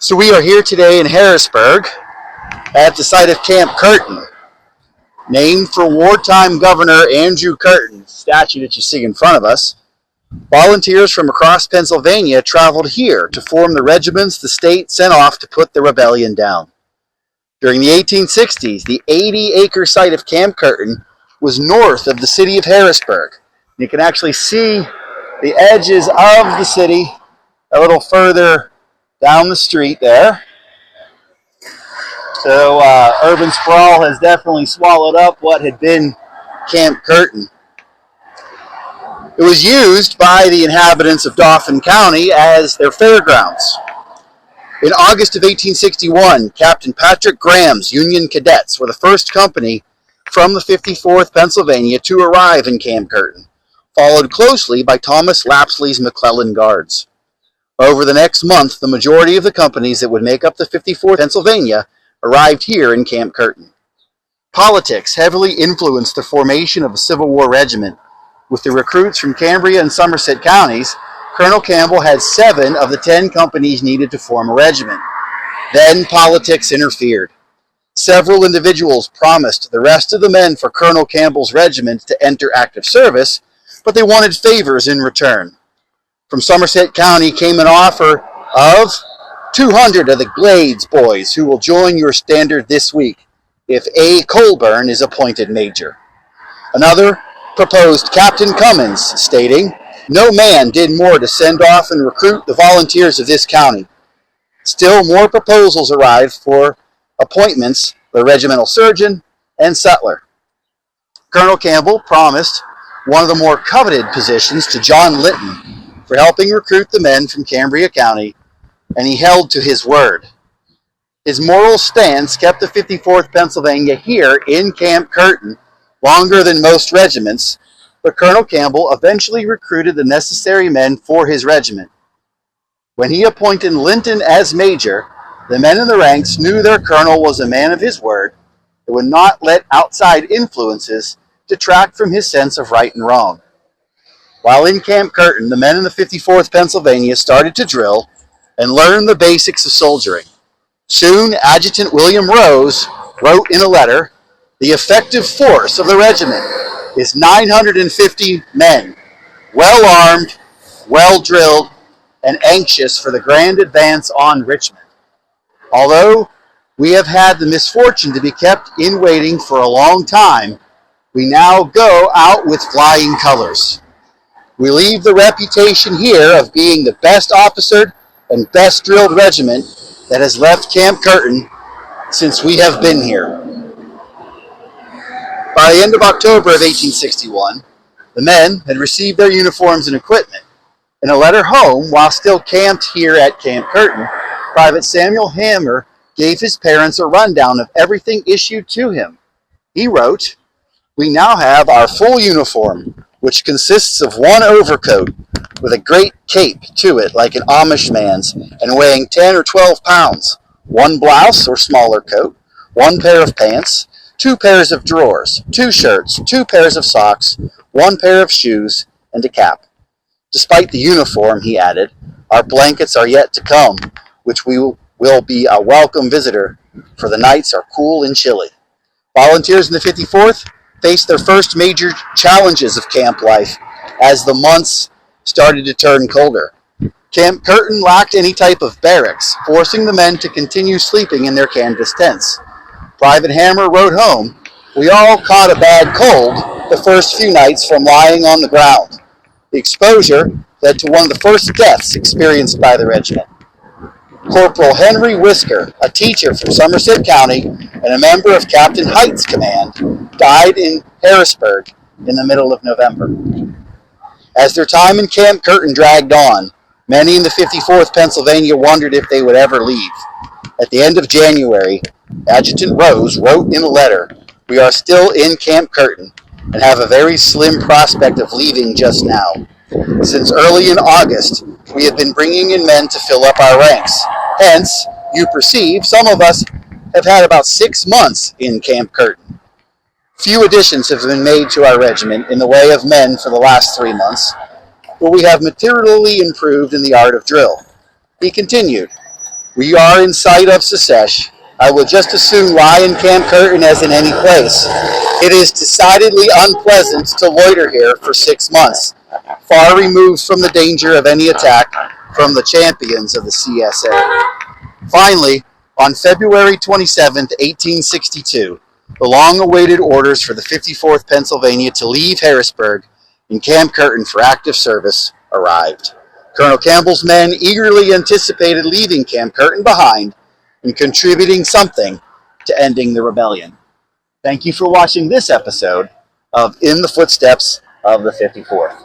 So we are here today in Harrisburg at the site of Camp Curtin, named for wartime Governor Andrew Curtin, the statue that you see in front of us. Volunteers from across Pennsylvania traveled here to form the regiments the state sent off to put the rebellion down. During the 1860s, the 80-acre site of Camp Curtin was north of the city of Harrisburg. You can actually see the edges of the city a little further down the street there. So urban sprawl has definitely swallowed up what had been Camp Curtin. It was used by the inhabitants of Dauphin County as their fairgrounds. In August of 1861, Captain Patrick Graham's Union Cadets were the first company from the 54th Pennsylvania to arrive in Camp Curtin, followed closely by Thomas Lapsley's McClellan Guards. Over the next month, the majority of the companies that would make up the 54th Pennsylvania arrived here in Camp Curtin. Politics heavily influenced the formation of a Civil War regiment. With the recruits from Cambria and Somerset counties, Colonel Campbell had 7 of the 10 companies needed to form a regiment. Then politics interfered. Several individuals promised the rest of the men for Colonel Campbell's regiment to enter active service, but they wanted favors in return. From Somerset County came an offer of 200 of the Glades boys who will join your standard this week if A. Colburn is appointed major. Another proposed Captain Cummins, stating, "No man did more to send off and recruit the volunteers of this county." Still more proposals arrived for appointments, the regimental surgeon and sutler. Colonel Campbell promised one of the more coveted positions to John Linton for helping recruit the men from Cambria County, and he held to his word. His moral stance kept the 54th Pennsylvania here in Camp Curtin longer than most regiments, but Colonel Campbell eventually recruited the necessary men for his regiment. When he appointed Linton as major, the men in the ranks knew their colonel was a man of his word and would not let outside influences detract from his sense of right and wrong. While in Camp Curtin, the men in the 54th Pennsylvania started to drill and learn the basics of soldiering. Soon, Adjutant William Rose wrote in a letter, "The effective force of the regiment is 950 men, well armed, well drilled, and anxious for the grand advance on Richmond. Although we have had the misfortune to be kept in waiting for a long time, we now go out with flying colors. We leave the reputation here of being the best officered and best drilled regiment that has left Camp Curtin since we have been here." By the end of October of 1861, the men had received their uniforms and equipment. In a letter home, while still camped here at Camp Curtin, Private Samuel Hammer gave his parents a rundown of everything issued to him. He wrote, "We now have our full uniform, which consists of one overcoat with a great cape to it like an Amish man's and weighing 10 or 12 pounds, one blouse or smaller coat, one pair of pants, 2 pairs of drawers, 2 shirts, 2 pairs of socks, 1 pair of shoes, and a cap. Despite the uniform," he added, "our blankets are yet to come, which will be a welcome visitor, for the nights are cool and chilly." Volunteers in the 54th faced their first major challenges of camp life as the months started to turn colder. Camp Curtin lacked any type of barracks, forcing the men to continue sleeping in their canvas tents. Private Hammer wrote home, "We all caught a bad cold the first few nights from lying on the ground. The exposure led to one of the first deaths experienced by the regiment. Corporal Henry Whisker, a teacher from Somerset County and a member of Captain Height's command, died in Harrisburg in the middle of November." As their time in Camp Curtin dragged on, many in the 54th Pennsylvania wondered if they would ever leave. At the end of January, Adjutant Rose wrote in a letter, "We are still in Camp Curtin and have a very slim prospect of leaving just now. Since early in August, we have been bringing in men to fill up our ranks. Hence, you perceive, some of us have had about 6 months in Camp Curtin. Few additions have been made to our regiment in the way of men for the last 3 months, but we have materially improved in the art of drill." He continued, We are in sight of Secesh. I would just as soon lie in Camp Curtin as in any place. It is decidedly unpleasant to loiter here for 6 months, far removed from the danger of any attack from the champions of the CSA. Finally, on February 27, 1862, the long-awaited orders for the 54th Pennsylvania to leave Harrisburg in Camp Curtin for active service arrived. Colonel Campbell's men eagerly anticipated leaving Camp Curtin behind and contributing something to ending the rebellion. Thank you for watching this episode of In the Footsteps of the 54th.